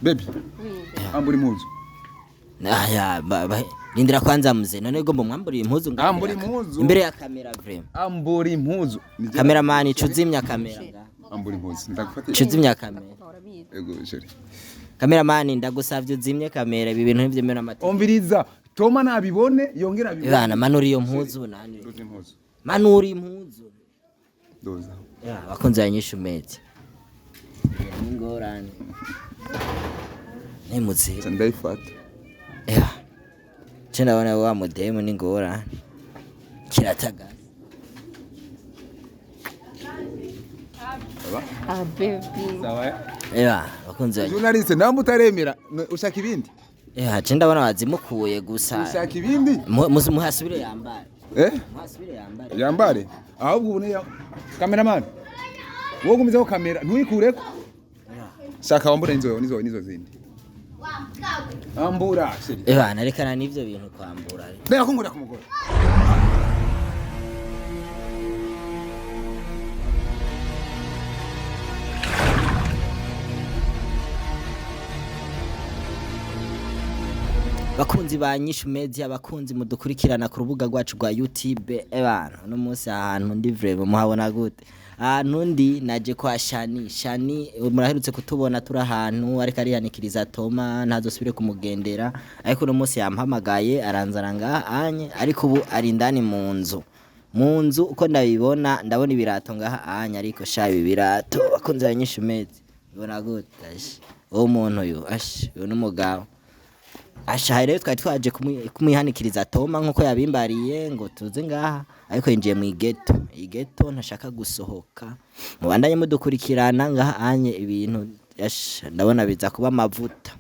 Baby. Ambura impuzu. Aya Lindira kwanza mzee. None gomba mwambura impuzu ngaho. Ambura impuzu. Imbere ya kamera vrema. Ambura impuzu. Cameraman cuzimya kamera. Ambura impuzu. Ndagufatira. Cuzimya kamera. Ego sheri. Cameraman ndagusavye uzimye kamera ibi bintu nivyo n'amategeko. Umviriza. Toma nabibone yongera abibone. Bana manuri iyo mpuzu nani. Doza impuzu. Manuri impuzu. Doza. Ya bakunze ya Inyishu Media. Ngorane. Nemutse. Ndayifata. Ya. Chenda wana wa modemu ni ngorane. Kirataga. Baby. Sawa. Ya bakunze ya. Journalist namwe utaremera ushaka ibindi? Ya chenda wana wazimukuye gusa. Ushaka ibindi? Muhasubire yambare. Muhasubire yambare. Yambare. Ahubwo ubune ya cameraman. Wowe gumizaho kamera ntuyikureko. Shaka wambure nizo zindi. Ambura sheri. Bana rekana nivyo bintu kwambura. Reka kungura ku mugore. Bakunzi ba Inyishu Media bakunzi mudukurikirana ku rubuga rwacu rwa YouTube bana no munsi ahantu ndi vrema muhabona gute ahantu ndi naje kwa Channy muraherutse kutubona turi ahantu ariko arihanikiriza Toma ntazosubire kumugendera ariko no munsi yampamagaye aranzaranga anye ariko ubu ari ndani mu nzu uko ndabibona ndabona ibirato ngaha anye ariko shabi birato bakunzi ba Inyishu Media bibona gute uwo muntu uyu uyu n'umugabo Ashahire twari twaje kumwihanikiriza Toma nkuko yabimbariye ngo tuze ngaha ariko yinjiye mu igeto ntashaka gusohoka mubandanye mudukurikirana ngaha anye ibintu ndabona biza kuba amavuta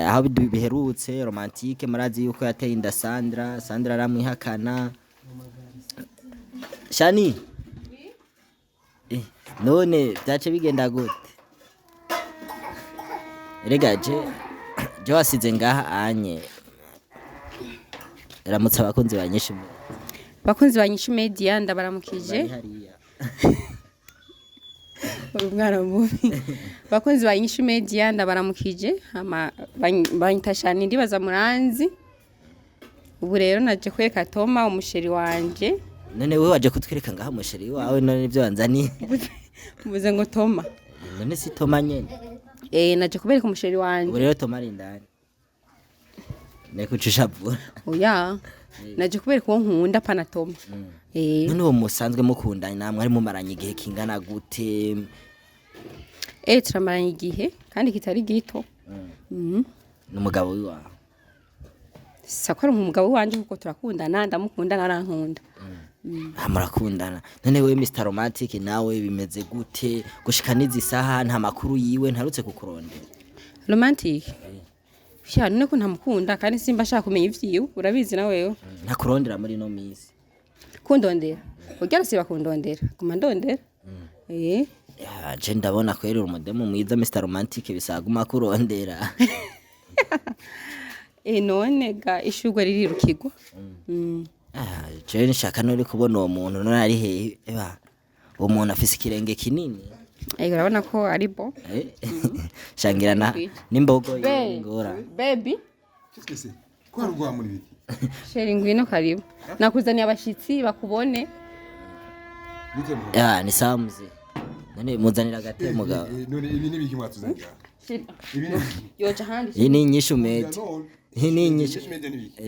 aho biherutse romantique murazi yuko yateye inda Sandra aramwihakana Channy none byace bigenda gute regaje wasize ngaha anye ramutse abakunzi ba Inyishu Media Bakunzi ba Inyishu Media ndabaramukije umwana mubi Bakunzi ba Inyishu Media ndabaramukije banyita Channy ndibaza muranzi ubu rero naje kwereka Toma umucheri wanje none wewe waje kutwereka ngaha umucheri wawe none nivyo wanzani muze ngo Toma none si Toma nyene naje kubereka umucheri wanje ubu rero Toma ari ndani nekucisha vuba oya naje kubereka uwo nkunda pana Toma none uwo musanzwe mukundanye namwe ari mumaranye igihe kingana gute turamaranye igihe kandi kitari gito n'umugabo wiwawe sakora umugabo wanje kuko turakundana ndamukunda narankunda murakundana none we Mr Romantic nawe bimeze gute gushika nizi saha nta makuru yiwe ntarutse kukurondera Romantic sha none ko ntamukunda kandi simba shaka kumenya ivyiwe urabizi na wewe ntakurondera muri no mizi kundondera ugera siba kundondera kuma ndondera je ndabona kwera umudemu mwiza Mr Romantic bisaguma kurondera none ga ishugwe ririrukirwa je nshaka nuri kubona uwo muntu none ari hehe uwo muntu afise ikirenge kinini urabona ko ari bo shangirana n'imbogo ngora baby Kisi ko harugwa muri biki sheri ngwino karibu nakuzaniye abashitsi bakubone ni samuze none muzanira gate mugabo none ibi ni biki mwatuzanira ibi ni yoja handi iyi ni Inyishu Media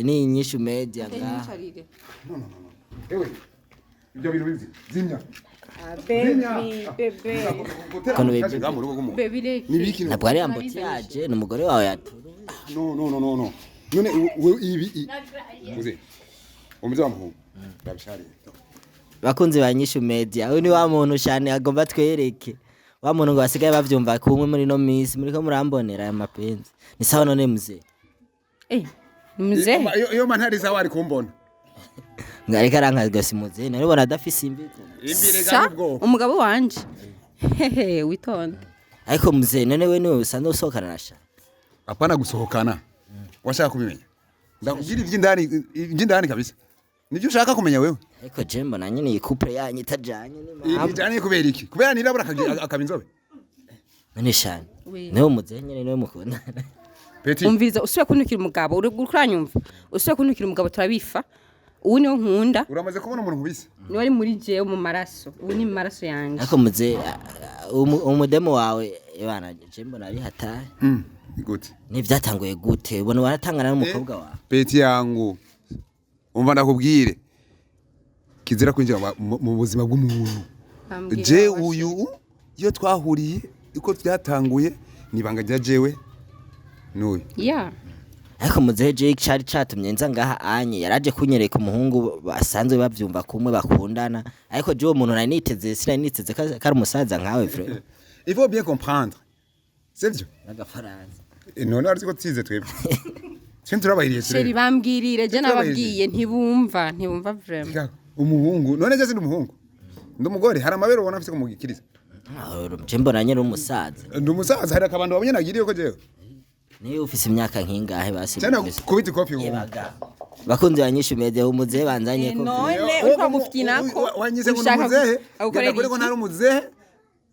ni Inyishu Media ngaha no ewe ibyo bintu bizi zimya baby ntabwo ari ambutiaje n'umugore wawe yaturu no none ibi muze umuze wamuhu ndabishari bakunzi ba Inyishu Media uyu ni wa muntu cyane agomba twereke wa muntu ngo basigaye bavyumva kumwe muri no miss muri ko murambonera aya mapenzi ni sawa none muze muze iyo mantari zawe ari kumbona ngari karanka simuze nari bona dafise imbizo imbire gabwo umugabo wanje witonda ariko muze none we niwe usanzwe usohokana nasha apana gusohokana washaka kubimenya ndakubwira ivy'indani kabisa nibyo ushaka kumenya wewe ariko je mbona nyine iyi couple yanyu itajanye ijanye kubera iki kubera nirabura akabinzobe none shani niwe umuzehe nyene niwe mukundana Peti umviriza usubiye kuntukira umugabo uranyumva usubiye kuntukira umugabo turabifa ubu niwe nkunda uramaze kubona umuntu nkubise niwe ari muri jewe mu maraso ubu ni mu maraso yanje ariko muzehe umudemo wawe bana je mbona ari hatari gute nivyatanguye gute ubona waratangana n'umukobwa wawe Peti yangu umva ndakubwire kizira kwinjira mu buzima bw'umuntu je uyu iyo twahuriye uko byatanguye nibanga rya jewe n'uyu ariko muzehe je cari catumye nza ngaha anye yaraje kunyereka umuhungu basanzwe bavyumva kumwe bakundana ariko je uwo muntu nari niteze sinaniteze kari umusaza nkawe frère il faut bien comprendre c'est byo n'agafaransa none ariko tsize twebwe cyo turabahiriye Sheri bambwirire je nababwiye ntibumva vraiment umuhungu none je sindi umuhungu ndumugore hari amabero ubona afite kumugikiriza je mbona nyene umusaza ndumusaza hari akabando wabonye nagiriye ko jewe niyo ufise imyaka nkingahe basi cyane kubita kofi bakunzi banyishu media umuzehe banzanye ko none uko muftinako wanyise ngo umuzehe ndakore ko ntari umuzehe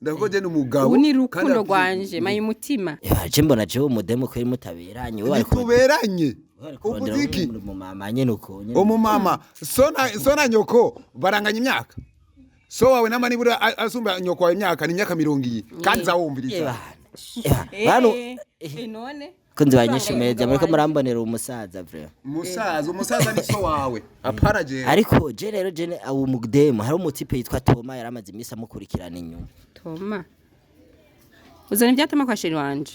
ndakoje n'umugabo ubu ni rukundo rwanje mayi mutima je mbona je umudemo ko mutaberanye we bari kuberanye ubuziki umumama nyene uko umumama sona nyoko baranganya imyaka so wawe nama nibura asumba nyoko wawe imyaka ni imyaka 20 kandi zawumviriza none kunzi banyishu media muriko murambonera umusaza vreo umusaza ni so wawe aparaje ariko je rero je awu mugdemo hari umutipe yitwa Toma yaramaze imisi amukurikirana inyuma Toma uzana ibyatama kwa Sheri wanje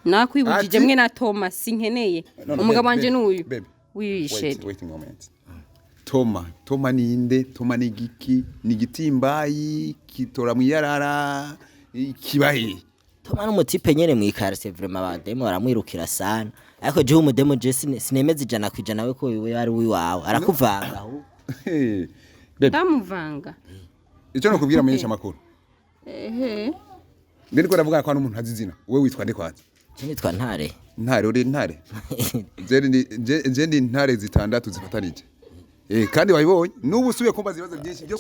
nakwibujije mwe na Toma sinkeneye umugabo wanje n'uyu wisheri wait a moment Toma ni inde Toma ni giki ni gitimbayi kitora mwiyarara kibahe Toma n'umutipe nyene mwikarse vraiment abademo baramwirukira sana ariko je umudemo je sinemeze ijana kwijana we ko we ari wiwawe arakuvanga aho ndamuvanga icyo nakubwira menyesha makuru ndiko ndavuga ko n'umuntu azizina we witwa nde kwaza nitwa Ntare uri Ntare je ndi Ntare zitandatu zifatanije kandi wayibonye nubu usubiye kumbaza ibibazo byinshi byo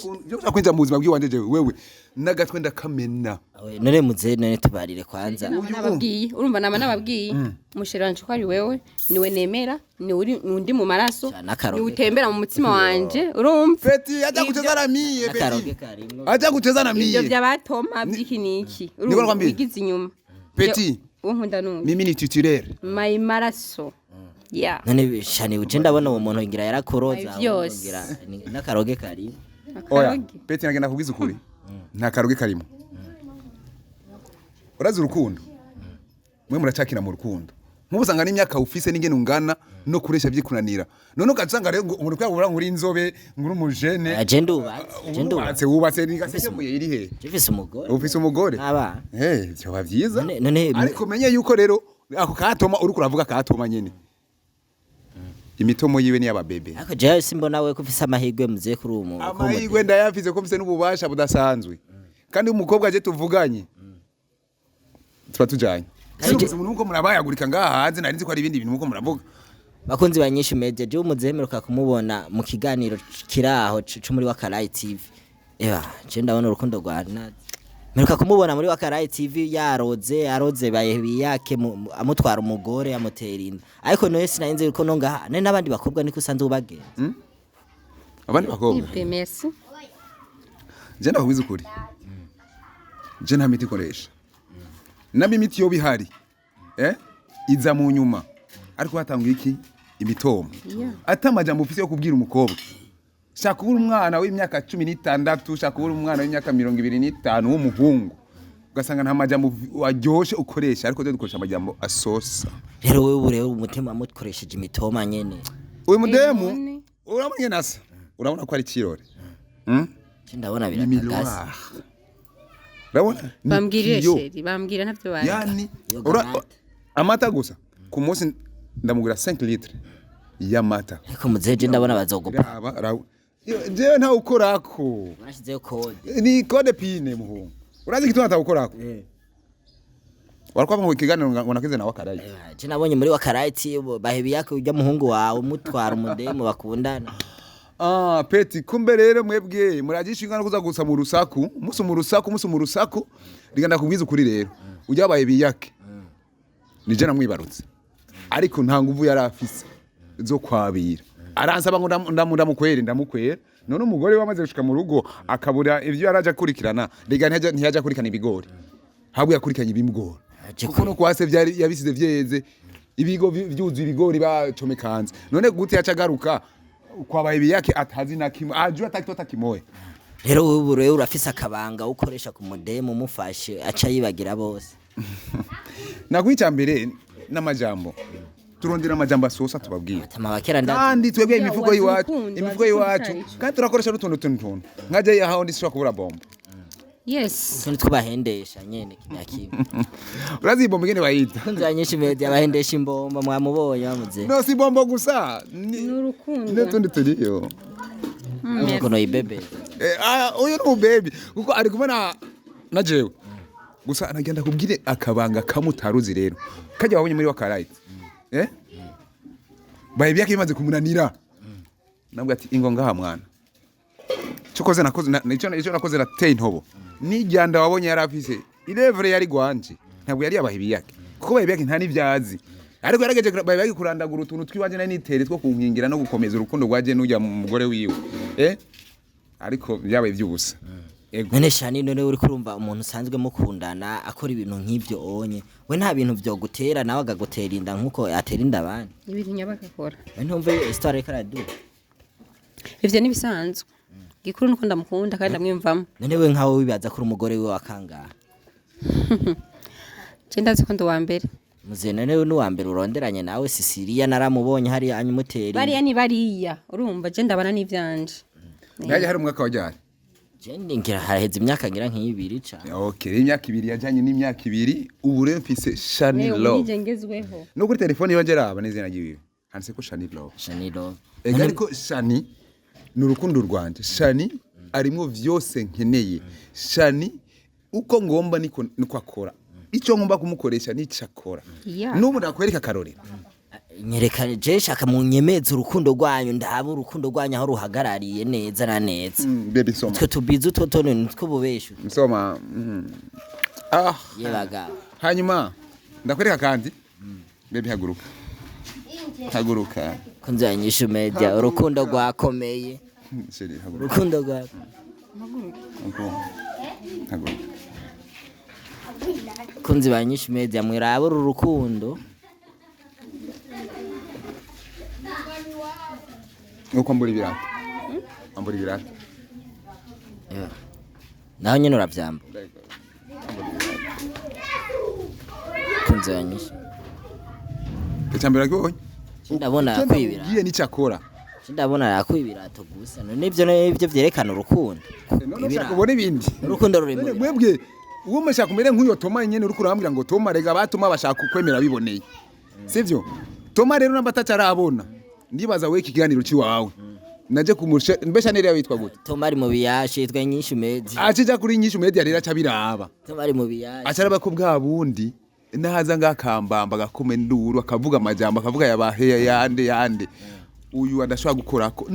kwinjira mu buzima bw'iwanje jewe wewe nagatwe ndakamena none muzehe none tubarire kwanza nababwiye urumva nababwiye umusheri wanje ko ari wewe niwe nemera ni undi mu maraso ni utembera mu mutima wanje urumva Peti aja kucheza na mie Peti aja kucheza na mie ibyo byabatoma by'ikiniki urumva bigize inyuma Peti unkunda numva mimi ni titulaire my maraso none Channy uje ndabona uwo muntu ngira yarakoroza ngira n'akaroge kari oya Peti nagenda kugiza ukuri nta karoge karimo urazi urukundo mwe muracakira mu rukundo nk'ubusanga n'imyaka ufise n'ingene ungana no kuresha byikunanira none ugasanga rero umuntu kwabura nkuri inzobe nguri umujene agenda ubatse wubatse nigasemuye iri he ufise umugore aba cyo bavyiza ariko menye yuko rero ako katoma uri kuravuga katoma nyene imitomo yiwe ni y'ababebe ariko je simbona we ko ufise amahigwe muze kuri umuntu amahigwe ndayafise ko mfise n'ububasha budasanzwe kandi umukobwa aje tuvuganye tuba tujanye umuntu uko murabayagurika ngaha hanze nari nzi ko ari ibindi bintu uko muravuga bakunzi banyishu media je umuzemeruka kumubona mu kiganiro kiraho cyo muri Wakarayi TV je ndabona urukundo rwana meruka kumubona muri Wakarayi TV yaroze Bahebiyake amutwara umugore amutera inda ariko noye sinarinze uko no ngaha none nabandi bakobwa niko usanze ubagenza abandi bakobwa merci je ndakubiza ukuri je nta miti koresha nabi miti yo bihari iza mu nyuma ariko hatanguye iki imitomo atamajambo ufise yo kubwira umukobwa shaka kubura umwana w'imyaka 16 shaka kubura umwana w'imyaka 25 w'umuhungu ugasanga nta majambo waryoshe ukoresha ariko cyo dukoresha amajambo asosa rero wewe rero umutima mukoresheje imitoma nyene uyu mudemu urabona nasa urabona ko ari kirore ndabona biratagaza urabona bambwirire Sheri bambwira ntavyo bari yani amata gusa ku munsi ndamugura 5 litres y'amata ariko muzeje ndabona bazogupa jewe nta ukorako urashizeyo code ni code pine muhungu urazi kituna nta ukorako warkwava mu kiganiro ngo nakize na Wakarayi je nabonye muri Wakarayi Bahebiyake ujya muhungu wawe mutwara umudemo bakundana Peti kumbe rero mwebwe muragishinga no kuza gusa mu rusaku musu mu rusaku riganda kubwiza ukuri rero ujya Bahebiyake nije namwibarutse ariko nta nguvu yari afise zo kwabira aransaba ngo ndamukwera none umugore wamaze gushika mu rugo akabura ivyo yaraje kurikirana rega ntiyaje kurikana ibigori habwo yakurikanye ibimugora kuko no kwase vyari yabisize vyeze ibigo vyuzuye ibigori bacomekanze none gute yacagaruka kwa Bahebiyake atazi na kimwe aje atakitota kimoye rero ubu rero urafise akabanga ukoresha ku modemu mufashe aca yibagira bose nakwica mbere n'amajambo turondera amajambo asosa tubabwira atamabakera kandi twebwe imivugo yiwacu kandi turakoresha n'utuntu nkaje yahaho ndishobora kubura bomba yes tuni twabahendesha nyene kinyakiba urazi bomba ngene bayita Inyishu Media bahendesha imbomba mwamubonye bamuze no si bomba gusa n'urukundo n'utundi turiyo kono ibebe uyu ni baby kuko ari kubona na jewe gusa anagenda kubwire akabanga kamutaruzi rero kajya wabonye muri wakarayite Bahebiyake bimaze kumunanira nabwo ati ingo ngaha mwana cyokoze icyo nakoze nateye intobo nijyanda wabonye yari afise irevre yari gwanje ntabwo yari Bahebiyake kuko Bahebiyake nta nivyazi ariko yarageje Bahebiyake kurandagura utuntu twiwanje nitere two kunkingira no gukomeza urukundo rwaje n'ujya mu mugore wiwe ariko byabaye byubusa none Channy none uri kurumva umuntu usanzwe mukundana akora ibintu nk'ivyo onye we nta bintu vyo gutera nawe agagutera inda nkuko yatera inda abandi ibintu nyabakakora ntumve histoire karadu ivyo nibisanzwe gikuru nuko ndamukunda kandi ndamwimvamo none we nkawe wibaza ko umugore we wakanga ndazi ko ndo wa mbere muze none we n'uwa mbere uronderanye nawe Sicilia naramubonye hari anyumuteri bariya ni bariya urumva je ndabana n'ivyanje yaje hari umwaka wajyanye Jende ngira haraheze imyaka ngira nk'ibiri ca. Okay, imyaka ibiri yajanye n'imyaka ibiri ubu rero mfise Channy Love. Nije ngezweho. No kuri telefone yanje raba neze nagiye. Handitse ko Channy Love. Channy Love. Ariko Channy n'urukundo rwanje. Channy arimo vyose nkeneye. Channy uko ngomba niko akora. Ico ngomba kumukoresha nico akora. N'ubu ndakwereka karorero. Nyereka je shaka mu nyemeza urukundo rwanyu ndaba urukundo rwanyu aho ruhagarariye neza na neza. Baby soma. Twe tubizu totone nitwo bubeshu. Soma. Yebaga. Hanyuma ndakwereka kandi. Baby haguruka. Haguruka. Kunza Inyishu Media urukundo rwakomeye. Sheri haguruka. Urukundo rwa. Haguruka. Kunzi ba Inyishu Media mwiraba urukundo. Uko ambura ibirato. Ambura ibirato. Naho nyene uravyamba. Kunzi ba Inyishu. Icambira gibonye. Ndabona kwibira. Giye ni cyakora. Ndabona yakwibirato gusa none ivyo vyerekana urukundo. Ibirato ubone ibindi. Urukundo rurimo. Mwebwe uwo mashaka kumere nk'uyo Toma nyene uri kurambira ngo Toma rega batuma bashaka kwemera biboneye. Sivyo? Toma rero nambatacha arabona. Ndibaza we kiganiro ci wawe. Naje kumusha mbesha nere yitwa gute? Toma ari mu biyashe yitwa Inyishu Media. Acija kuri Inyishu Media rero acabiraba. Toma ari mu biyashe. Acaraba ko bwa bundi nahaza ngakambamba gakome nduru akavuga amajambo akavuga yabahe yande. Uyu adashobora gukorako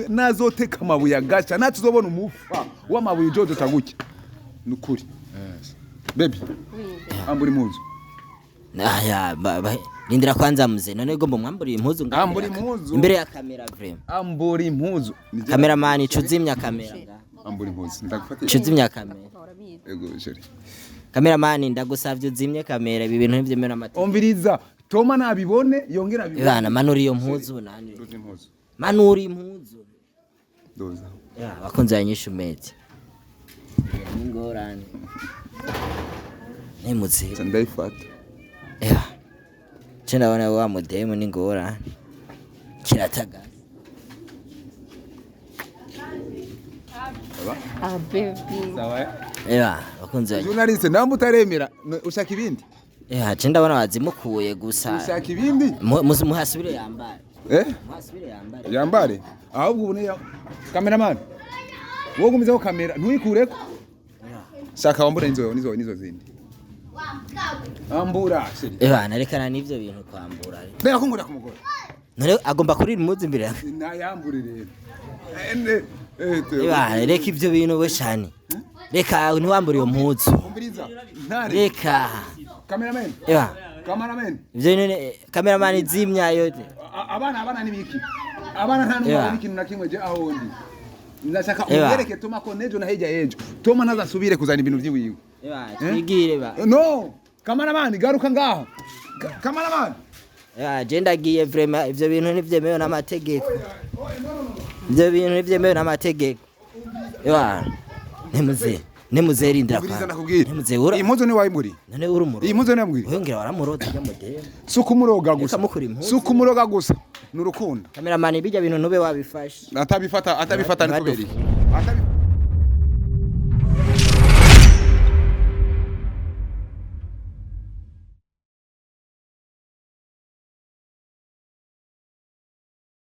nazoteka amabuye agaca natuzobona umufa w'amabuye jojo taguke. Nukuri. Baby. Amburi impuzu. Aya Lindira kwanza mzee none gomba mwamburi impuzu ngaho. Amburi impuzu. Imbere ya kamera frame. Amburi impuzu. Cameraman cuzimya kamera. Amburi impuzu. Ndagufata. Cuzimya kamera. Ego sheri. Cameraman ndagusavye uzimye kamera ibi bintu nivyo mena mate. Ombiriza. Toma nabibone yongera bibone. Bana manuri iyo mpuzu nani. Doze impuzu. Manuri impuzu. Doza. Ya bakunze Inyishu Media. Ngorane. Nemutse. Ndayifata. Ya. Chenda wana wa modemu ni ngorane. Kirataga. Baby. Sawa. Ya bakunze. Journalist nambu taremera ushaka ibindi. Chenda wana wazimukuye gusa. Ushaka ibindi? Muhasubire yambare. Muhasubire yambare. Yambare. Ahubwo ubune ya cameraman. Wowe gumizaho kamera ntuyikureko. Shaka wambura nizo zindi. Ambura shiri. Narekana n'ivyo bintu kwambura. Bera kungura kumugora. None agomba kuri impuzu imbere. Na yambure rero. Reka ivyo bintu we Channy. reka ntiwambure iyo mpuzu Umviriza. Ntare. reka Cameraman. ewa Cameraman. ivyo none cameraman izimya yote Abana nibiki. Abana nta numwe ari ikintu na kimwe je aho ndi. Ndashaka umwereke Toma ko nejo na heja ejo. Toma nazasubire kuzana ibintu vyiwiwe. ewa twigire ba No. Cameraman garuka ngaho. Cameraman. je ndagiye vraiment ivyo bintu ntivyemewe n'amategeko ivyo bintu ntivyemewe n'amategeko ewa nemuze rindira Ubiriza nakubwira. nemuze ura Impuzu ni wayimuri. none uri umurozi Iyi mpuzu ni yamwiri. uyongera waramuroza ry'amodeli Sukumuroga gusa. mukura impuzu. Sukumuroga gusa. Nurukundo. cameraman bijya bintu nube wabifashe Atabifata ni kubera.